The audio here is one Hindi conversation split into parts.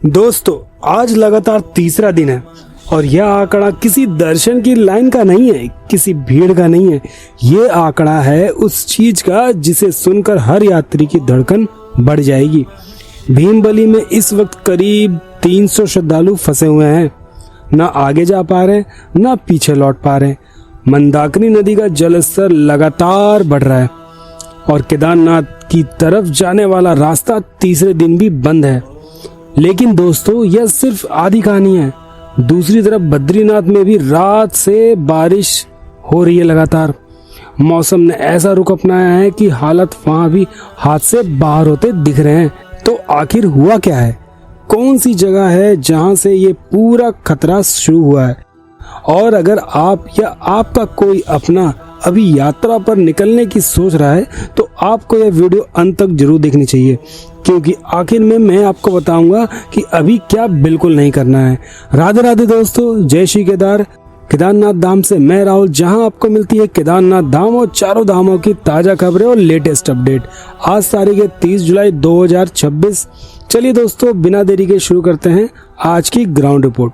दोस्तों, आज लगातार तीसरा दिन है और यह आंकड़ा किसी दर्शन की लाइन का नहीं है, किसी भीड़ का नहीं है। ये आंकड़ा है उस चीज का जिसे सुनकर हर यात्री की धड़कन बढ़ जाएगी। भीमबली में इस वक्त करीब 300 श्रद्धालु फंसे हुए हैं। न आगे जा पा रहे, न पीछे लौट पा रहे। मंदाकिनी नदी का जलस्तर लगातार बढ़ रहा है और केदारनाथ की तरफ जाने वाला रास्ता तीसरे दिन भी बंद है। लेकिन दोस्तों, यह सिर्फ आधी कहानी है। दूसरी तरफ बद्रीनाथ में भी रात से बारिश हो रही है लगातार। मौसम ने ऐसा रुख अपनाया है कि हालात वहां भी हाथ से बाहर होते दिख रहे हैं। तो आखिर हुआ क्या है? कौन सी जगह है जहां से ये पूरा खतरा शुरू हुआ है? और अगर आप या आपका कोई अपना अभी यात्रा पर निकलने की सोच रहा है तो आपको यह वीडियो अंत तक जरूर देखनी चाहिए, क्योंकि आखिर में मैं आपको बताऊंगा कि अभी क्या बिल्कुल नहीं करना है। राधे राधे दोस्तों, जय श्री केदारनाथ धाम से मैं राहुल, जहां आपको मिलती है केदारनाथ धाम और चारों धामों की ताजा खबरें और लेटेस्ट अपडेट। आज तारीख है 30 जुलाई 2026। चलिए दोस्तों, बिना देरी के शुरू करते हैं आज की ग्राउंड रिपोर्ट।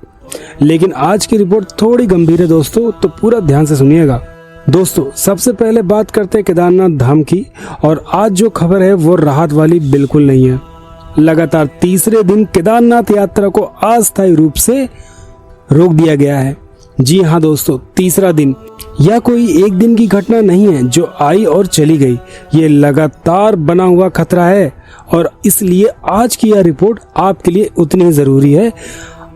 लेकिन आज की रिपोर्ट थोड़ी गंभीर है दोस्तों, तो पूरा ध्यान से सुनिएगा। दोस्तों, सबसे पहले बात करते हैं केदारनाथ धाम की, और आज जो खबर है वो राहत वाली बिल्कुल नहीं है। लगातार तीसरे दिन केदारनाथ यात्रा को अस्थायी रूप से रोक दिया गया है। जी हाँ दोस्तों, तीसरा दिन। यह कोई एक दिन की घटना नहीं है जो आई और चली गई। ये लगातार बना हुआ खतरा है और इसलिए आज की यह रिपोर्ट आपके लिए उतनी जरूरी है।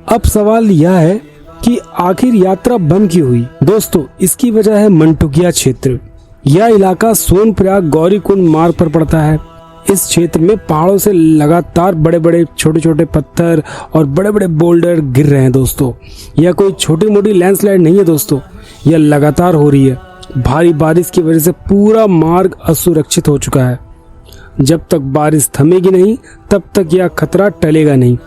अब सवाल यह है कि आखिर यात्रा बंद क्यों हुई? दोस्तों, इसकी वजह है मंटुकिया क्षेत्र। यह इलाका सोनप्रयाग गौरीकुंड मार्ग पर पड़ता है। इस क्षेत्र में पहाड़ों से लगातार बड़े बड़े छोटे छोटे पत्थर और बड़े बड़े बोल्डर गिर रहे हैं दोस्तों। यह कोई छोटी मोटी लैंडस्लाइड नहीं है दोस्तों, यह लगातार हो रही है। भारी बारिश की वजह से पूरा मार्ग असुरक्षित हो चुका है। जब तक बारिश थमेगी नहीं तब तक यह खतरा टलेगा नहीं।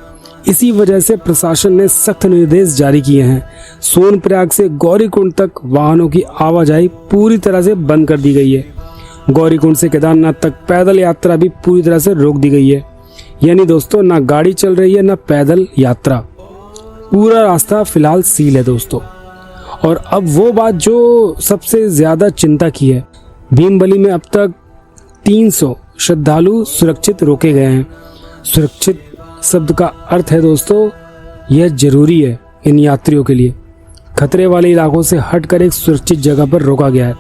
इसी वजह से प्रशासन ने सख्त निर्देश जारी किए हैं। सोनप्रयाग से गौरीकुंड तक वाहनों की आवाजाही पूरी तरह से बंद कर दी गई है। गौरीकुंड से केदारनाथ तक पैदल यात्रा भी पूरी तरह से रोक दी गई है। यानी दोस्तों, ना गाड़ी चल रही है ना पैदल यात्रा। पूरा रास्ता फिलहाल सील है दोस्तों। और अब वो बात जो सबसे ज्यादा चिंता की है, भीमबली में अब तक 300 श्रद्धालु सुरक्षित रोके गए हैं। सुरक्षित शब्द का अर्थ है दोस्तों, यह जरूरी है इन यात्रियों के लिए। खतरे वाले इलाकों से हटकर एक सुरक्षित जगह पर रोका गया है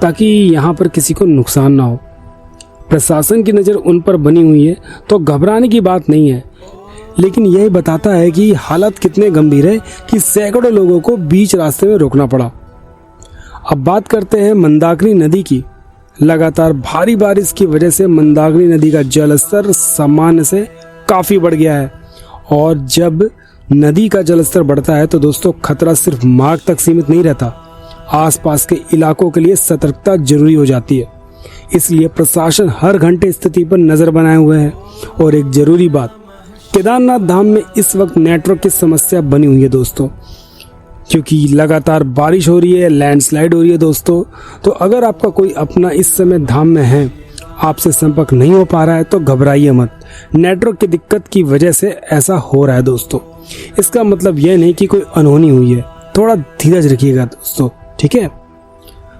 ताकि यहाँ पर किसी को नुकसान ना हो। प्रशासन की नज़र उन पर बनी हुई है तो घबराने की बात नहीं है, लेकिन यह बताता है कि हालत कितने गंभीर है कि सैकड़ों लोगों को बीच रास्ते में रोकना पड़ा। अब बात करते हैं मंदाकिनी नदी की। लगातार भारी बारिश की वजह से मंदाकिनी नदी का जलस्तर सामान्य से काफी बढ़ गया है। और जब नदी का जलस्तर बढ़ता है तो दोस्तों, खतरा सिर्फ मार्ग तक सीमित नहीं रहता, आसपास के इलाकों के लिए सतर्कता जरूरी हो जाती है। इसलिए प्रशासन हर घंटे स्थिति पर नजर बनाए हुए है। और एक जरूरी बात, केदारनाथ धाम में इस वक्त नेटवर्क की समस्या बनी हुई है दोस्तों, क्योंकि लगातार बारिश हो रही है, लैंडस्लाइड हो रही है दोस्तों। तो अगर आपका कोई अपना इस समय धाम में है, आपसे संपर्क नहीं हो पा रहा है तो घबराइए मत। नेटवर्क की दिक्कत की वजह से ऐसा हो रहा है दोस्तों। इसका मतलब यह नहीं कि कोई अनहोनी हुई है। थोड़ा धीरज रखिएगा दोस्तों, ठीक है?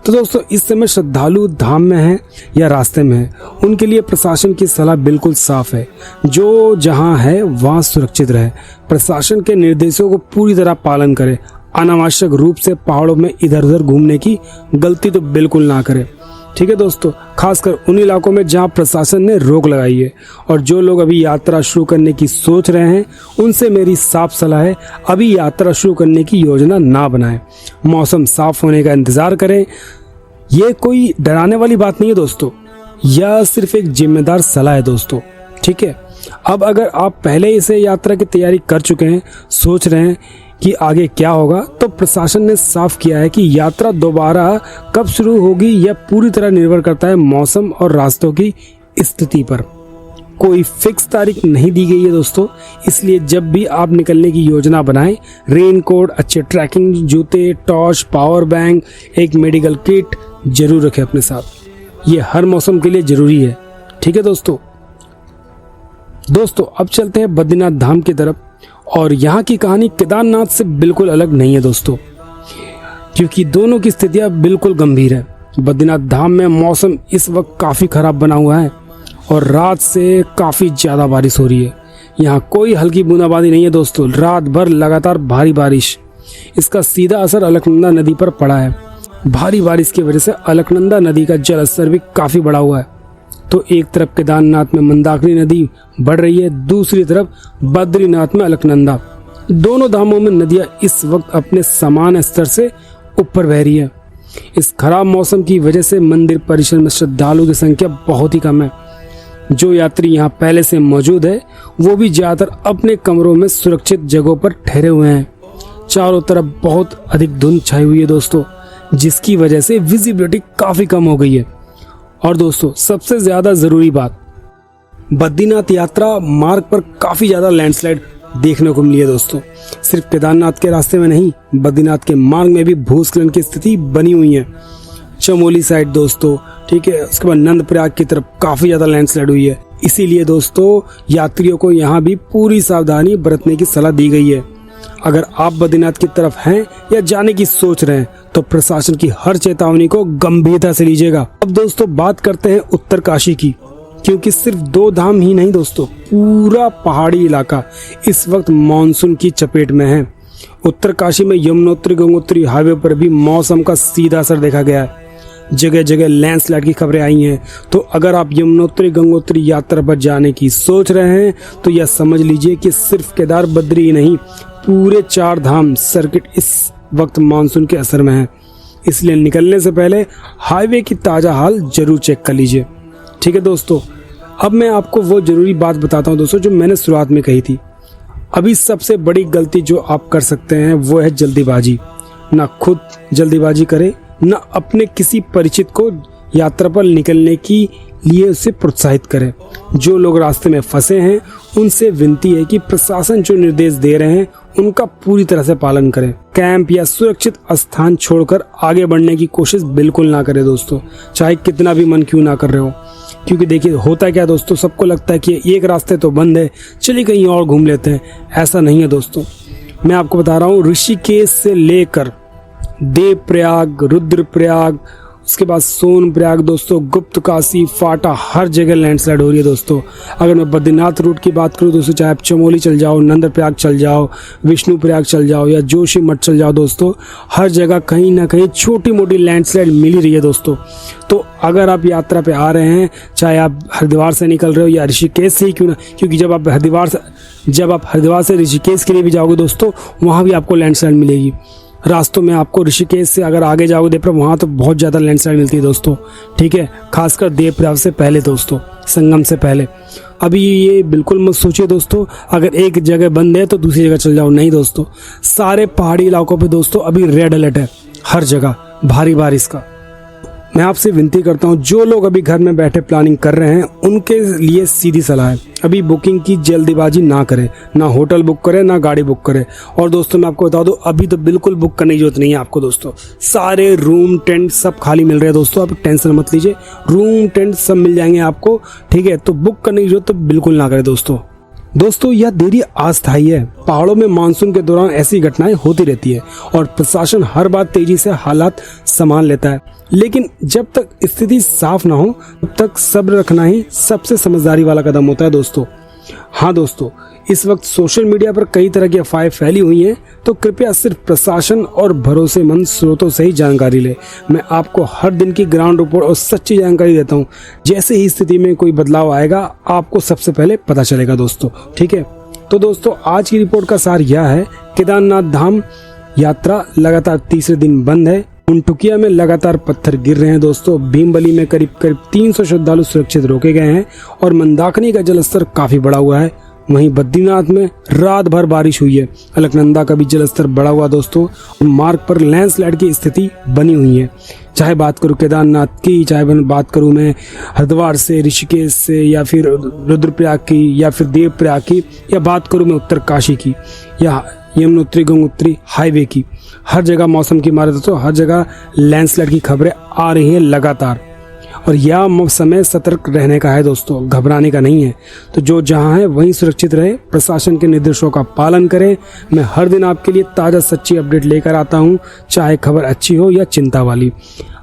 तो दोस्तों, इस समय श्रद्धालु धाम में है या रास्ते में है, उनके लिए प्रशासन की सलाह बिल्कुल साफ है। जो जहां है वहां सुरक्षित रहे, प्रशासन के निर्देशों को पूरी तरह पालन करे। अनावश्यक रूप से पहाड़ों में इधर उधर घूमने की गलती तो बिल्कुल ना करे, ठीक है दोस्तों? खासकर उन इलाकों में जहां प्रशासन ने रोक लगाई है। और जो लोग अभी यात्रा शुरू करने की सोच रहे हैं, उनसे मेरी साफ सलाह है, अभी यात्रा शुरू करने की योजना ना बनाएं। मौसम साफ होने का इंतजार करें। ये कोई डराने वाली बात नहीं है दोस्तों, यह सिर्फ एक जिम्मेदार सलाह है दोस्तों, ठीक है? अब अगर आप पहले इसे यात्रा की तैयारी कर चुके हैं, सोच रहे हैं कि आगे क्या होगा, तो प्रशासन ने साफ किया है कि यात्रा दोबारा कब शुरू होगी यह पूरी तरह निर्भर करता है मौसम और रास्तों की स्थिति पर। कोई फिक्स तारीख नहीं दी गई है दोस्तों। इसलिए जब भी आप निकलने की योजना बनाएं, रेनकोट, अच्छे ट्रैकिंग जूते, टॉर्च, पावर बैंक, एक मेडिकल किट जरूर रखें अपने साथ। ये हर मौसम के लिए जरूरी है, ठीक है दोस्तों? दोस्तों अब चलते हैं बद्रीनाथ धाम की तरफ, और यहाँ की कहानी केदारनाथ से बिल्कुल अलग नहीं है दोस्तों, क्योंकि दोनों की स्थितियाँ बिल्कुल गंभीर है। बद्रीनाथ धाम में मौसम इस वक्त काफ़ी खराब बना हुआ है और रात से काफ़ी ज़्यादा बारिश हो रही है। यहाँ कोई हल्की बूंदाबांदी नहीं है दोस्तों, रात भर लगातार भारी बारिश। इसका सीधा असर अलकनंदा नदी पर पड़ा है। भारी बारिश की वजह से अलकनंदा नदी का जल स्तर भी काफ़ी बढ़ा हुआ है। तो एक तरफ केदारनाथ में मंदाकिनी नदी बढ़ रही है, दूसरी तरफ बद्रीनाथ में अलकनंदा। दोनों धामों में नदियां इस वक्त अपने समान स्तर से ऊपर बह रही है। इस खराब मौसम की वजह से मंदिर परिसर में श्रद्धालुओं की संख्या बहुत ही कम है। जो यात्री यहाँ पहले से मौजूद है वो भी ज्यादातर अपने कमरों में सुरक्षित जगहों पर ठहरे हुए हैं। चारों तरफ बहुत अधिक धुंध छाई हुई है दोस्तों, जिसकी वजह से विजिबिलिटी काफी कम हो गई है। और दोस्तों सबसे ज्यादा जरूरी बात, बद्रीनाथ यात्रा मार्ग पर काफी ज्यादा लैंडस्लाइड देखने को मिली है दोस्तों। सिर्फ केदारनाथ के रास्ते में नहीं, बद्रीनाथ के मार्ग में भी भूस्खलन की स्थिति बनी हुई है। चमोली साइड दोस्तों, ठीक है, उसके बाद नंदप्रयाग की तरफ काफी ज्यादा लैंडस्लाइड हुई है। इसीलिए दोस्तों यात्रियों को यहाँ भी पूरी सावधानी बरतने की सलाह दी गई है। अगर आप बद्रीनाथ की तरफ हैं या जाने की सोच रहे हैं तो प्रशासन की हर चेतावनी को गंभीरता से लीजिएगा। अब दोस्तों बात करते हैं उत्तरकाशी की, क्योंकि सिर्फ 2 धाम ही नहीं दोस्तों, पूरा पहाड़ी इलाका इस वक्त मानसून की चपेट में है। उत्तरकाशी में यमुनोत्री गंगोत्री हाईवे पर भी मौसम का सीधा असर देखा गया है। जगह जगह लैंडस्लाइड की खबरें आई हैं। तो अगर आप यमुनोत्री गंगोत्री यात्रा पर जाने की सोच रहे हैं तो यह समझ लीजिए कि सिर्फ केदार बद्री ही नहीं, पूरे 4 धाम सर्किट इस वक्त मानसून के असर में है। इसलिए निकलने से पहले हाईवे की ताजा हाल जरूर चेक कर लीजिए। ठीक है दोस्तों, अब मैं आपको वो जरूरी बात बताता हूँ दोस्तों जो मैंने शुरुआत में कही थी। अभी सबसे बड़ी गलती जो आप कर सकते हैं वो है जल्दीबाजी। ना खुद जल्दीबाजी करें, ना अपने किसी परिचित को यात्रा पर निकलने की लिए उसे प्रोत्साहित करें। जो लोग रास्ते में फंसे हैं उनसे विनती है कि प्रशासन जो निर्देश दे रहे हैं उनका पूरी तरह से पालन करें। कैंप या सुरक्षित स्थान छोड़कर आगे बढ़ने की कोशिश बिल्कुल ना करें दोस्तों, चाहे कितना भी मन क्यों ना कर रहे हो। क्योंकि देखिए होता क्या दोस्तों, सबको लगता है कि एक रास्ते तो बंद है, चलिए कहीं और घूम लेते हैं। ऐसा नहीं है दोस्तों, मैं आपको बता रहा हूँ, ऋषिकेश से लेकर देवप्रयाग, रुद्रप्रयाग, उसके बाद सोनप्रयाग दोस्तों, गुप्त काशी, फाटा, हर जगह लैंडस्लाइड हो रही है दोस्तों। अगर मैं बद्रीनाथ रूट की बात करूं दोस्तों, चाहे आप चमोली चल जाओ, नंदप्रयाग चल जाओ, विष्णुप्रयाग चल जाओ या जोशीमठ चल जाओ दोस्तों, हर जगह कहीं ना कहीं छोटी मोटी लैंडस्लाइड मिल ही रही है दोस्तों। तो अगर आप यात्रा पे आ रहे हैं, चाहे आप हरिद्वार से निकल रहे हो या ऋषिकेश से ही क्यों ना, क्योंकि जब आप हरिद्वार से ऋषिकेश के लिए भी जाओगे दोस्तों, वहाँ भी आपको लैंडस्लाइड मिलेगी। रास्तों में आपको ऋषिकेश से अगर आगे जाओगे देवप्रयाग, वहाँ तो बहुत ज़्यादा लैंडस्लाइड मिलती है दोस्तों। ठीक है, खासकर देवप्रयाग से पहले दोस्तों, संगम से पहले। अभी ये बिल्कुल मत सोचिए दोस्तों अगर एक जगह बंद है तो दूसरी जगह चल जाओ, नहीं दोस्तों। सारे पहाड़ी इलाकों पे दोस्तों अभी रेड अलर्ट है, हर जगह भारी बारिश का। मैं आपसे विनती करता हूँ, जो लोग अभी घर में बैठे प्लानिंग कर रहे हैं उनके लिए सीधी सलाह है, अभी बुकिंग की जल्दीबाजी ना करें, ना होटल बुक करें ना गाड़ी बुक करें। और दोस्तों मैं आपको बता दूं, अभी तो बिल्कुल बुक करने की जरूरत नहीं है आपको दोस्तों। सारे रूम टेंट सब खाली मिल रहे हैं दोस्तों, आप टेंशन मत लीजिए, रूम टेंट सब मिल जाएंगे आपको। ठीक है, तो बुक करने की जरूरत तो बिल्कुल ना करें दोस्तों यह देरी अस्थायी है। पहाड़ों में मानसून के दौरान ऐसी घटनाएं होती रहती है और प्रशासन हर बार तेजी से हालात संभाल लेता है, लेकिन जब तक स्थिति साफ ना हो तब तक सब्र रखना ही सबसे समझदारी वाला कदम होता है दोस्तों। हाँ दोस्तों, इस वक्त सोशल मीडिया पर कई तरह की अफवाहें फैली हुई हैं, तो कृपया सिर्फ प्रशासन और भरोसेमंद स्रोतों से ही जानकारी ले। मैं आपको हर दिन की ग्राउंड रिपोर्ट और सच्ची जानकारी देता हूँ। जैसे ही स्थिति में कोई बदलाव आएगा आपको सबसे पहले पता चलेगा दोस्तों। ठीक है, तो दोस्तों आज की रिपोर्ट का सार यह है, केदारनाथ धाम यात्रा लगातार तीसरे दिन बंद है। कुंटुकिया में लगातार पत्थर गिर रहे हैं दोस्तों। भीमबली में करीब 300 श्रद्धालु सुरक्षित रोके गए हैं और मंदाकिनी का जलस्तर काफी बढ़ा हुआ है। वहीं बद्रीनाथ में रात भर बारिश हुई है। अलकनंदा का भी जलस्तर बढ़ा हुआ दोस्तों। मार्ग पर लैंडस्लाइड की स्थिति बनी हुई है। चाहे बात करूं केदारनाथ की, चाहे बात करूं मैं हरिद्वार से, ऋषिकेश से, या फिर रुद्रप्रयाग की, या फिर देवप्रयाग की, या बात करूं मैं उत्तरकाशी की या यमुनोत्री गंगोत्री हाईवे की, हर जगह मौसम की मार दोस्तों, हर जगह लैंडस्लाइड की खबरें आ रही हैं लगातार। और यह समय सतर्क रहने का है दोस्तों, घबराने का नहीं है। तो जो जहां है वहीं सुरक्षित रहे, प्रशासन के निर्देशों का पालन करें। मैं हर दिन आपके लिए ताज़ा सच्ची अपडेट लेकर आता हूं, चाहे खबर अच्छी हो या चिंता वाली।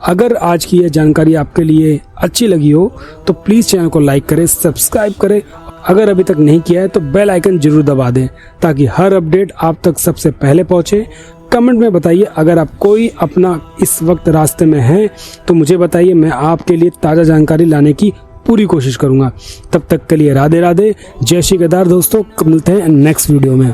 अगर आज की यह जानकारी आपके लिए अच्छी लगी हो तो प्लीज़ चैनल को लाइक करें, सब्सक्राइब करें। अगर अभी तक नहीं किया है तो बेल आइकन जरूर दबा दें ताकि हर अपडेट आप तक सबसे पहले पहुंचे। कमेंट में बताइए अगर आप कोई अपना इस वक्त रास्ते में है तो मुझे बताइए, मैं आपके लिए ताज़ा जानकारी लाने की पूरी कोशिश करूंगा। तब तक के लिए राधे राधे, जय श्री केदार दोस्तों। मिलते हैं नेक्स्ट वीडियो में।